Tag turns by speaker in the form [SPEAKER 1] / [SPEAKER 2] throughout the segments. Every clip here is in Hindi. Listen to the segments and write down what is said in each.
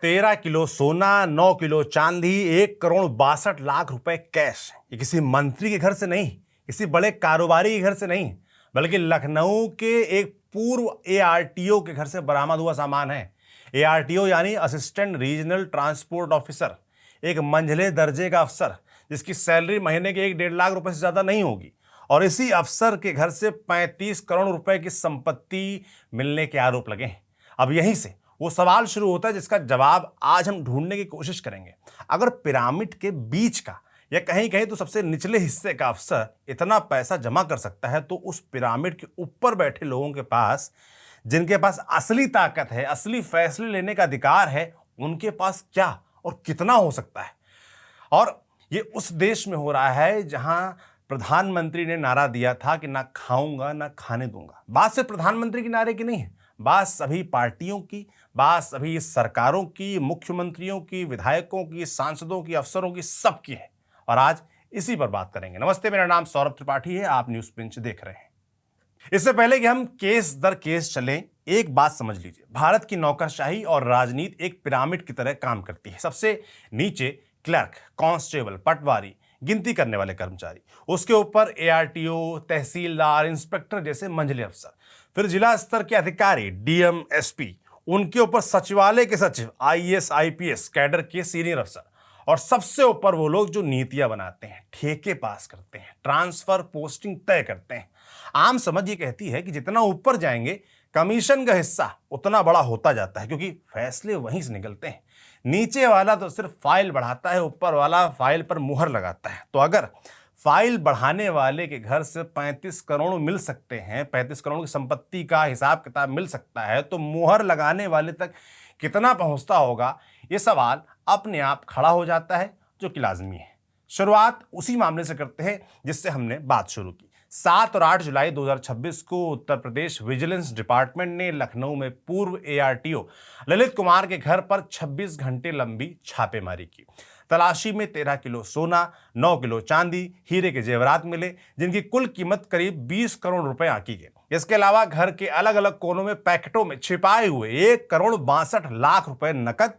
[SPEAKER 1] 13 किलो सोना, 9 किलो चांदी, 1 करोड़ 62 लाख रुपए कैश। ये किसी मंत्री के घर से नहीं, किसी बड़े कारोबारी के घर से नहीं, बल्कि लखनऊ के एक पूर्व एआरटीओ के घर से बरामद हुआ सामान है। एआरटीओ यानी असिस्टेंट रीजनल ट्रांसपोर्ट ऑफिसर, एक मंझले दर्जे का अफसर जिसकी सैलरी महीने के 1-1.5 लाख रुपए से ज्यादा नहीं होगी। और इसी अफसर के घर से 35 करोड़ रुपए की संपत्ति मिलने के आरोप लगे हैं। अब यहीं से वो सवाल शुरू होता है जिसका जवाब आज हम ढूंढने की कोशिश करेंगे। अगर पिरामिड के बीच का या कहीं कहीं तो सबसे निचले हिस्से का अफसर इतना पैसा जमा कर सकता है, तो उस पिरामिड के ऊपर बैठे लोगों के पास, जिनके पास असली ताकत है, असली फैसले लेने का अधिकार है, उनके पास क्या और कितना हो सकता है। और ये उस देश में हो रहा है जहां प्रधानमंत्री ने नारा दिया था कि ना खाऊंगा ना खाने दूंगा। बात सिर्फ प्रधानमंत्री के नारे की नहीं है, बात सभी पार्टियों की, बात सभी सरकारों की, मुख्यमंत्रियों की, विधायकों की, सांसदों की, अफसरों की, सबकी है। और आज इसी पर बात करेंगे। नमस्ते, मेरा नाम सौरभ त्रिपाठी है, आप न्यूज पिंच देख रहे हैं। इससे पहले कि हम केस दर केस चलें, एक बात समझ लीजिए, भारत की नौकरशाही और राजनीति एक पिरामिड की तरह काम करती है। सबसे नीचे क्लर्क, कांस्टेबल, पटवारी, गिनती करने वाले कर्मचारी, उसके ऊपर एआरटीओ, तहसीलदार, इंस्पेक्टर जैसे मंझले अफसर, फिर जिला स्तर के अधिकारी, डीएम, एसपी, उनके ऊपर सचिवालय के सचिव, आईएएस, आईपीएस कैडर के सीनियर अफसर, और सबसे ऊपर वो लोग जो नीतियां बनाते हैं, ठेके पास करते हैं, ट्रांसफर पोस्टिंग तय करते हैं। आम समझ ये कहती है कि जितना ऊपर जाएंगे कमीशन का हिस्सा उतना बड़ा होता जाता है, क्योंकि फैसले वहीं से निकलते हैं। नीचे वाला तो सिर्फ फाइल बढ़ाता है, ऊपर वाला फाइल पर मुहर लगाता है। तो अगर फाइल बढ़ाने वाले के घर से 35 करोड़ मिल सकते हैं, 35 करोड़ की संपत्ति का हिसाब किताब मिल सकता है, तो मुहर लगाने वाले तक कितना पहुंचता होगा, ये सवाल अपने आप खड़ा हो जाता है, जो कि लाजमी है। शुरुआत उसी मामले से करते हैं जिससे हमने बात शुरू की। 7 और 8 जुलाई 2026 को उत्तर प्रदेश विजिलेंस डिपार्टमेंट ने लखनऊ में पूर्व एआरटीओ ललित कुमार के घर पर 26 घंटे लंबी छापेमारी की। तलाशी में 13 किलो सोना, 9 किलो चांदी, हीरे के जेवरात मिले, जिनकी कुल कीमत करीब 20 करोड़ रुपए आंकी गई। इसके अलावा घर के अलग अलग कोनों में पैकेटों में छिपाए हुए 1 करोड़ 62 लाख रुपए नकद,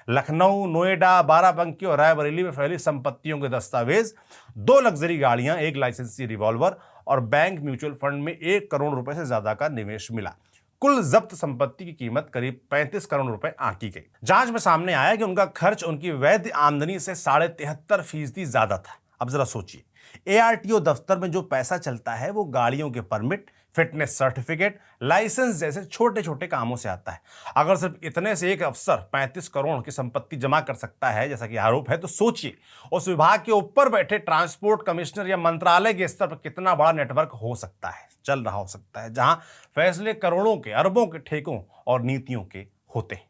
[SPEAKER 1] लखनऊ, नोएडा, बाराबंकी और रायबरेली में फैली संपत्तियों के दस्तावेज, 2 लग्जरी गाड़ियां, 1 लाइसेंसी रिवॉल्वर और बैंक म्यूचुअल फंड में 1 करोड़ रुपए से ज्यादा का निवेश मिला। कुल जब्त संपत्ति की कीमत करीब 35 करोड़ रुपए आंकी गई। जांच में सामने आया कि उनका खर्च उनकी वैध आमदनी से 73.5% ज्यादा था। अब जरा सोचिए, एआरटीओ दफ्तर में जो पैसा चलता है वो गाड़ियों के परमिट, फिटनेस सर्टिफिकेट, लाइसेंस जैसे छोटे छोटे कामों से आता है। अगर सिर्फ इतने से एक अफसर 35 करोड़ की संपत्ति जमा कर सकता है, जैसा कि आरोप है, तो सोचिए उस विभाग के ऊपर बैठे ट्रांसपोर्ट कमिश्नर या मंत्रालय के स्तर पर कितना बड़ा नेटवर्क हो सकता है, चल रहा हो सकता है, जहां फैसले करोड़ों के, अरबों के ठेकों और नीतियों के होते हैं।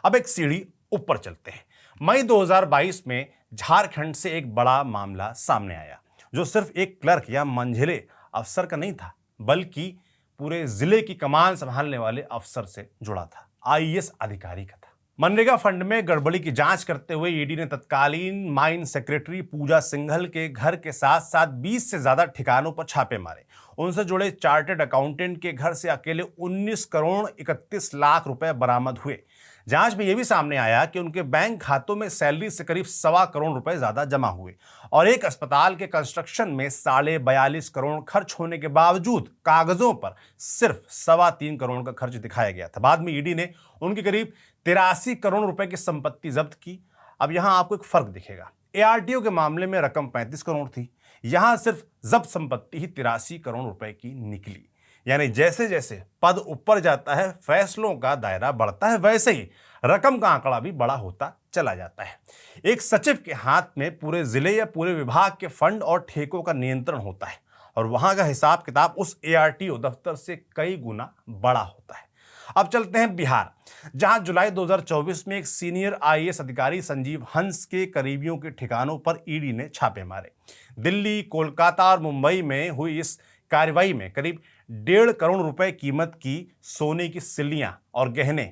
[SPEAKER 1] अब एक सीढ़ी ऊपर चलते हैं। मई 2022 में झारखंड से एक बड़ा मामला सामने आया, जो सिर्फ एक क्लर्क या मंझले अफसर का नहीं था, बल्कि पूरे जिले की कमान संभालने वाले अफसर से जुड़ा था, आईएएस अधिकारी का था। मनरेगा फंड में गड़बड़ी की जांच करते हुए ईडी ने तत्कालीन माइन सेक्रेटरी पूजा सिंघल के घर के साथ साथ 20 से ज्यादा ठिकानों पर छापे मारे। उनसे जुड़े चार्टर्ड अकाउंटेंट के घर से अकेले 19 करोड़ 31 लाख रुपए बरामद हुए। जांच में यह भी सामने आया कि उनके बैंक खातों में सैलरी से करीब 1.25 करोड़ रुपए ज्यादा जमा हुए, और एक अस्पताल के कंस्ट्रक्शन में 42.5 करोड़ खर्च होने के बावजूद कागजों पर सिर्फ 3.25 करोड़ का खर्च दिखाया गया था। बाद में ईडी ने उनकी करीब 83 करोड़ रुपए की संपत्ति जब्त की। अब यहां आपको एक फर्क दिखेगा, एआरटीओ के मामले में रकम 35 करोड़ थी, यहां सिर्फ जब्त संपत्ति ही 83 करोड़ रुपए की निकली। यानी जैसे जैसे पद ऊपर जाता है, फैसलों का दायरा बढ़ता है, वैसे ही रकम का आंकड़ा भी बड़ा होता चला जाता है। एक सचिव के हाथ में पूरे जिले या पूरे विभाग के फंड और ठेकों का नियंत्रण होता है, और वहां का हिसाब किताब उस एआरटीओ दफ्तर से कई गुना बड़ा होता है। अब चलते हैं बिहार, जहां जुलाई 2024 में एक सीनियर आईएएस अधिकारी संजीव हंस के करीबियों के ठिकानों पर ईडी ने छापे मारे। दिल्ली, कोलकाता और मुंबई में हुई इस कार्रवाई में करीब 1.5 करोड़ रुपए कीमत की सोने की सिल्लियां और गहने,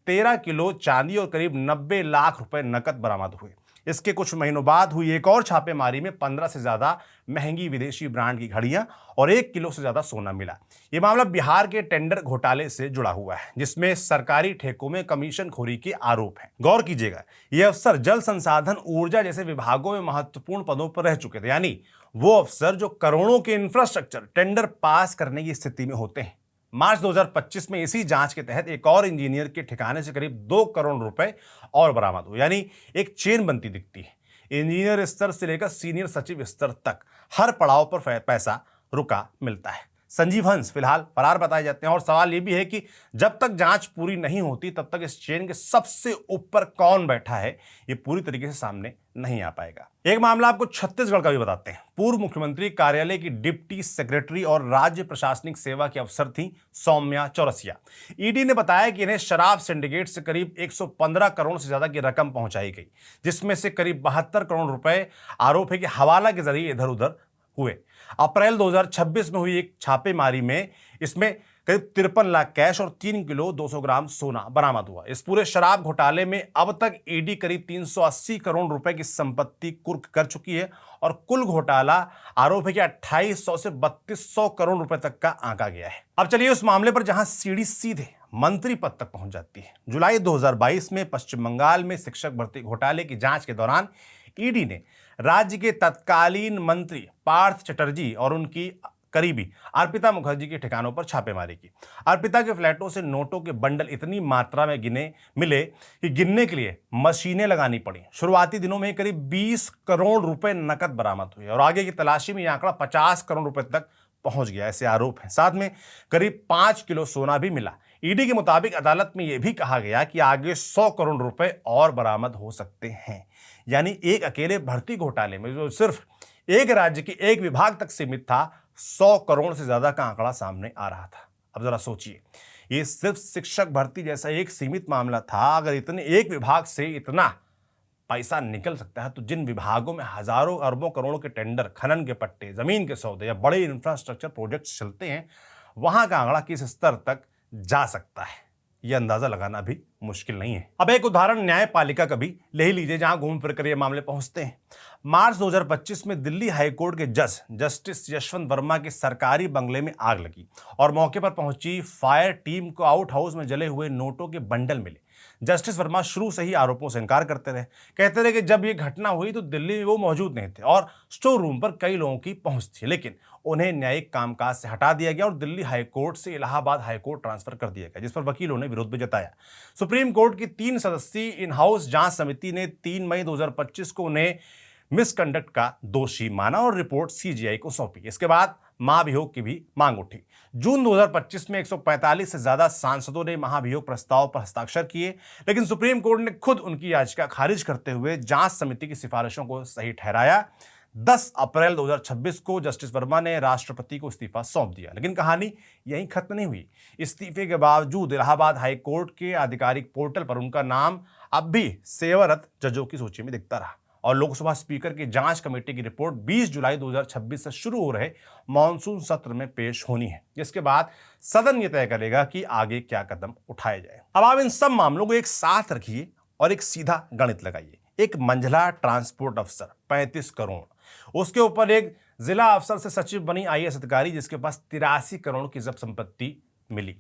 [SPEAKER 1] 13 किलो चांदी और करीब 90 लाख रुपए नकद बरामद हुए। इसके कुछ महीनों बाद हुई एक और छापेमारी में 15 से ज्यादा महंगी विदेशी ब्रांड की घड़ियां और 1 किलो से ज्यादा सोना मिला। यह मामला बिहार के टेंडर घोटाले से जुड़ा हुआ है, जिसमें सरकारी ठेकों में कमीशनखोरी के आरोप हैं। गौर कीजिएगा, ये अफसर जल संसाधन, ऊर्जा जैसे विभागों में महत्वपूर्ण पदों पर रह चुके थे, यानी वो अफसर जो करोड़ों के इंफ्रास्ट्रक्चर टेंडर पास करने की स्थिति में होते हैं। मार्च 2025 में इसी जांच के तहत एक और इंजीनियर के ठिकाने से करीब 2 करोड़ रुपए और बरामद हुए, यानी एक चेन बनती दिखती है। इंजीनियर स्तर से लेकर सीनियर सचिव स्तर तक हर पड़ाव पर पैसा रुका मिलता है। संजीव हंस फिलहाल फरार बताए जाते हैं और सवाल यह भी है कि जब तक जांच पूरी नहीं होती तब तक इस चेन के सबसे ऊपर कौन बैठा है, ये पूरी तरीके से सामने नहीं आ पाएगा। एक मामला आपको छत्तीसगढ़ का भी बताते हैं। पूर्व मुख्यमंत्री कार्यालय की डिप्टी सेक्रेटरी और राज्य प्रशासनिक सेवा की अफसर थी सौम्या चौरसिया। ईडी ने बताया कि इन्हें शराब सिंडिकेट से करीब 115 करोड़ से ज्यादा की रकम पहुंचाई गई, जिसमें से करीब 72 करोड़ रुपए आरोप है कि हवाला के जरिए इधर उधर हुए। अप्रैल 2026 में हुई एक छापेमारी में इसमें करीब 53 लाख कैश और 3 किलो 200 ग्राम सोना बरामद हुआ। इस पूरे शराब घोटाले में अब तक ईडी करीब 380 करोड़ रुपए की संपत्ति कुर्क कर चुकी है और कुल घोटाला आरोप है कि 2800 से 3200 करोड़ रुपए तक का आंका गया है। अब चलिए उस मामले पर जहां सीढ़ी सीधे मंत्री पद तक पहुंच जाती है। जुलाई 2022 में पश्चिम बंगाल में शिक्षक भर्ती घोटाले की जांच के दौरान ईडी ने राज्य के तत्कालीन मंत्री पार्थ चटर्जी और उनकी करीबी अर्पिता मुखर्जी के ठिकानों पर छापेमारी की। अर्पिता के फ्लैटों से नोटों के बंडल इतनी मात्रा में मिले कि गिनने के लिए मशीनें लगानी पड़ी। शुरुआती दिनों में करीब 20 करोड़ रुपए नकद बरामद हुए और आगे की तलाशी में यह आंकड़ा 50 करोड़ रुपए तक पहुंच गया, ऐसे आरोप हैं। साथ में करीब 5 किलो सोना भी मिला। ईडी के मुताबिक अदालत में यह भी कहा गया कि आगे 100 करोड़ रुपए और बरामद हो सकते हैं। यानी एक अकेले भर्ती घोटाले में जो सिर्फ एक राज्य के एक विभाग तक सीमित था, 100 करोड़ से ज्यादा का आंकड़ा सामने आ रहा था। अब जरा सोचिए, ये सिर्फ शिक्षक भर्ती जैसा एक सीमित मामला था। अगर इतने एक विभाग से इतना पैसा निकल सकता है, तो जिन विभागों में हजारों अरबों करोड़ों के टेंडर, खनन के पट्टे, जमीन के सौदे या बड़े इंफ्रास्ट्रक्चर प्रोजेक्ट्स चलते हैं, वहां का आंकड़ा किस स्तर तक जा सकता है, यह अंदाजा लगाना भी मुश्किल नहीं है। अब एक उदाहरण न्यायपालिका का भी ले ही लीजिए, जहां घूम फिर कर ये मामले पहुंचते हैं। मार्च 2025 में दिल्ली हाईकोर्ट के जज जस्टिस यशवंत वर्मा के सरकारी बंगले में आग लगी और मौके पर पहुंची फायर टीम को आउट हाउस में जले हुए नोटों के बंडल मिले। जस्टिस वर्मा शुरू से ही आरोपों से इनकार करते रहे। कहते रहे कि जब यह घटना हुई तो दिल्ली में वो मौजूद नहीं थे और स्टोर रूम पर कई लोगों की पहुंच थी, लेकिन उन्हें न्यायिक कामकाज से हटा दिया गया और दिल्ली हाईकोर्ट से इलाहाबाद हाईकोर्ट ट्रांसफर कर दिया गया, जिस पर वकीलों ने विरोध भी जताया। सुप्रीम कोर्ट की 3 सदस्यीय इन हाउस जांच समिति ने 3 मई 2025 को उन्हें मिसकंडक्ट का दोषी माना और रिपोर्ट सीजीआई को सौंपी। इसके बाद महाभियोग की भी मांग उठी। जून 2025 में 145 से ज्यादा सांसदों ने महाभियोग प्रस्ताव पर हस्ताक्षर किए, लेकिन सुप्रीम कोर्ट ने खुद उनकी याचिका खारिज करते हुए जांच समिति की सिफारिशों को सही ठहराया। 10 अप्रैल 2026 को जस्टिस वर्मा ने राष्ट्रपति को इस्तीफा सौंप दिया, लेकिन कहानी यहीं खत्म नहीं हुई। इस्तीफे के बावजूद इलाहाबाद हाईकोर्ट के आधिकारिक पोर्टल पर उनका नाम अब भी सेवारत जजों की सूची में दिखता रहा और लोकसभा स्पीकर की जांच कमेटी की रिपोर्ट 20 जुलाई 2026 से शुरू हो रहे मॉनसून सत्र में पेश होनी है, जिसके बाद सदन यह तय करेगा कि आगे क्या कदम उठाए जाए। अब आप इन सब मामलों को एक साथ रखिए और एक सीधा गणित लगाइए। एक मंझला ट्रांसपोर्ट अफसर 35 करोड़, उसके ऊपर एक जिला अफसर से सचिव बनी आईएएस अधिकारी जिसके पास 83 करोड़ की जब्त संपत्ति मिली,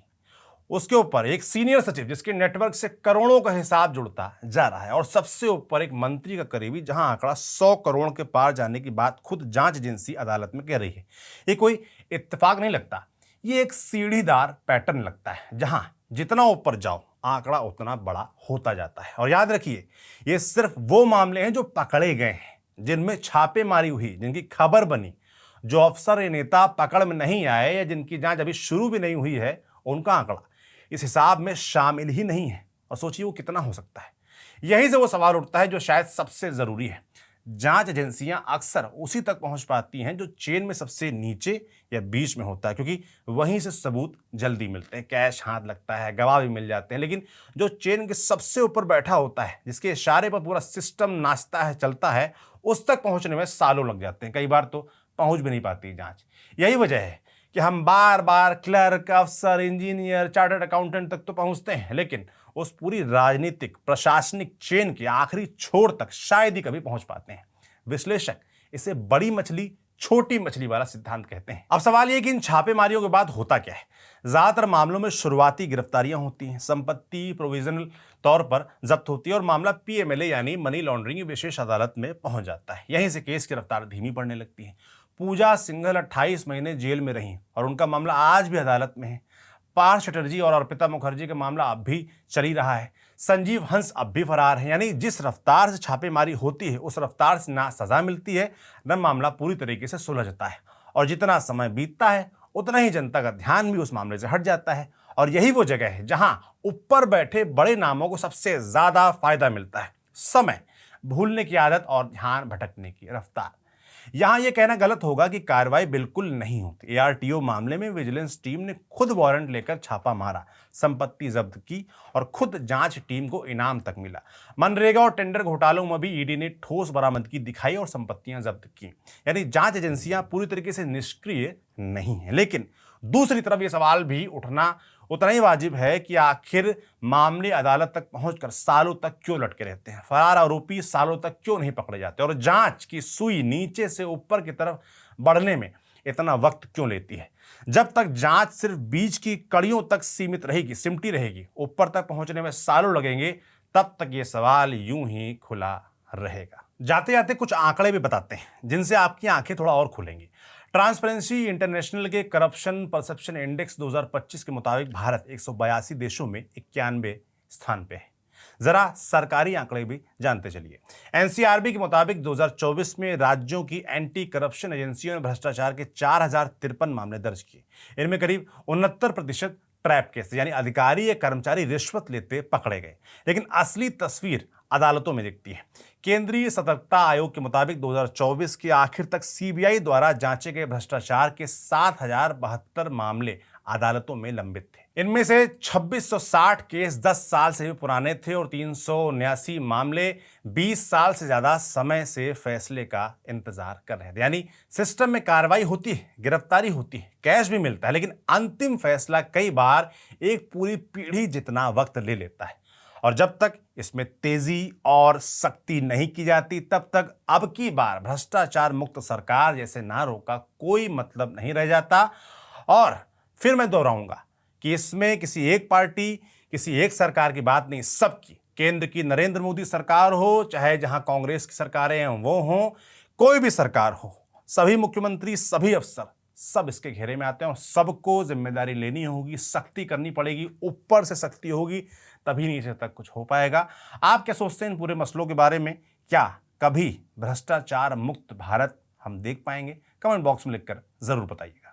[SPEAKER 1] उसके ऊपर एक सीनियर सचिव जिसके नेटवर्क से करोड़ों का हिसाब जुड़ता जा रहा है और सबसे ऊपर एक मंत्री का करीबी, जहां आंकड़ा 100 करोड़ के पार जाने की बात खुद जांच एजेंसी अदालत में कह रही है। ये कोई इत्तेफाक नहीं लगता, ये एक सीढ़ीदार पैटर्न लगता है, जहां जितना ऊपर जाओ आंकड़ा उतना बड़ा होता जाता है। और याद रखिए, ये सिर्फ वो मामले हैं जो पकड़े गए हैं, जिनमें छापेमारी हुई, जिनकी खबर बनी। जो अफसर या नेता पकड़ में नहीं आए या जिनकी जांच अभी शुरू भी नहीं हुई है, उनका आंकड़ा इस हिसाब में शामिल ही नहीं है। और सोचिए वो कितना हो सकता है। यहीं से वो सवाल उठता है जो शायद सबसे जरूरी है। जांच एजेंसियां अक्सर उसी तक पहुंच पाती हैं जो चेन में सबसे नीचे या बीच में होता है, क्योंकि वहीं से सबूत जल्दी मिलते हैं, कैश हाथ लगता है, गवाह भी मिल जाते हैं। लेकिन जो चेन के सबसे ऊपर बैठा होता है, जिसके इशारे पर पूरा सिस्टम नाचता है, चलता है, उस तक पहुंचने में सालों लग जाते हैं। कई बार तो पहुंच भी नहीं पाती जांच। यही वजह है कि हम बार बार क्लर्क, अफसर, इंजीनियर, चार्टर्ड अकाउंटेंट तक तो पहुंचते हैं, लेकिन उस पूरी राजनीतिक प्रशासनिक चेन के आखिरी छोर तक शायद ही कभी पहुंच पाते हैं। विश्लेषक इसे बड़ी मछली छोटी मछली वाला सिद्धांत कहते हैं। अब सवाल यह कि इन छापेमारियों के बाद होता क्या है। ज्यादातर मामलों में शुरुआती गिरफ्तारियां होती हैं, संपत्ति प्रोविजनल तौर पर जब्त होती है और मामला पीएमएलए यानी मनी लॉन्ड्रिंग की विशेष अदालत में पहुंच जाता है। यहीं से केस की रफ्तार धीमी पड़ने लगती है। पूजा सिंघल 28 महीने जेल में रही और उनका मामला आज भी अदालत में है। पार्थ चटर्जी और अर्पिता मुखर्जी का मामला अब भी चल ही रहा है। संजीव हंस अब भी फरार है। यानी जिस रफ्तार से छापेमारी होती है उस रफ्तार से ना सजा मिलती है न मामला पूरी तरीके से सुलझता है। और जितना समय बीतता है उतना ही जनता का ध्यान भी उस मामले से हट जाता है। और यही वो जगह है जहां ऊपर बैठे बड़े नामों को सबसे ज्यादा फायदा मिलता है। समय भूलने की आदत और ध्यान भटकने की रफ्तार। यहां यह कहना गलत होगा कि कार्रवाई बिल्कुल नहीं होती। एआरटीओ मामले में विजिलेंस टीम ने खुद वारंट लेकर छापा मारा, संपत्ति जब्त की और खुद जांच टीम को इनाम तक मिला। मनरेगा और टेंडर घोटालों में भी ईडी ने ठोस बरामदगी दिखाई और संपत्तियां जब्त की। यानी जांच एजेंसियां पूरी तरीके से निष्क्रिय नहीं है। लेकिन दूसरी तरफ यह सवाल भी उठना उतना ही वाजिब है कि आखिर मामले अदालत तक पहुंचकर सालों तक क्यों लटके रहते हैं। फरार आरोपी सालों तक क्यों नहीं पकड़े जाते और जांच की सुई नीचे से ऊपर की तरफ बढ़ने में इतना वक्त क्यों लेती है। जब तक जांच सिर्फ बीच की कड़ियों तक सीमित रहेगी, सिमटी रहेगी, ऊपर तक पहुंचने में सालों लगेंगे, तब तक ये सवाल यूं ही खुला रहेगा। जाते जाते कुछ आंकड़े भी बताते हैं जिनसे आपकी आंखें थोड़ा और खुलेंगी। ट्रांसपेरेंसी इंटरनेशनल के करप्शन परसेप्शन इंडेक्स 2025 के मुताबिक भारत 182 देशों में 91 स्थान पे है। जरा सरकारी आंकड़े भी जानते चलिए। एनसीआरबी के मुताबिक 2024 में राज्यों की एंटी करप्शन एजेंसियों ने भ्रष्टाचार के 4053 मामले दर्ज किए। इनमें करीब 69% ट्रैप केस यानी अधिकारी या कर्मचारी रिश्वत लेते पकड़े गए। लेकिन असली तस्वीर अदालतों में दिखती है। केंद्रीय सतर्कता आयोग के मुताबिक 2024 के आखिर तक सीबीआई द्वारा जांचे गए भ्रष्टाचार के 7072 मामले अदालतों में लंबित थे। इनमें से 2660 केस 10 साल से भी पुराने थे और 379 मामले 20 साल से ज्यादा समय से फैसले का इंतजार कर रहे थे। यानी सिस्टम में कार्रवाई होती है, गिरफ्तारी होती है, कैश भी मिलता है, लेकिन अंतिम फैसला कई बार एक पूरी पीढ़ी जितना वक्त ले लेता है। और जब तक इसमें तेजी और सख्ती नहीं की जाती तब तक अब की बार भ्रष्टाचार मुक्त सरकार जैसे नारों का कोई मतलब नहीं रह जाता। और फिर मैं दोहराऊंगा कि इसमें किसी एक पार्टी, किसी एक सरकार की बात नहीं, सबकी। केंद्र की नरेंद्र मोदी सरकार हो, चाहे जहां कांग्रेस की सरकारें हैं वो हों, कोई भी सरकार हो, सभी मुख्यमंत्री, सभी अफसर सब इसके घेरे में आते हैं और सबको जिम्मेदारी लेनी होगी, सख्ती करनी पड़ेगी, ऊपर से सख्ती होगी, तभी नीचे तक कुछ हो पाएगा। आप क्या सोचते हैं इन पूरे मसलों के बारे में? क्या कभी भ्रष्टाचार मुक्त भारत हम देख पाएंगे? कमेंट बॉक्स में लिखकर जरूर बताइएगा।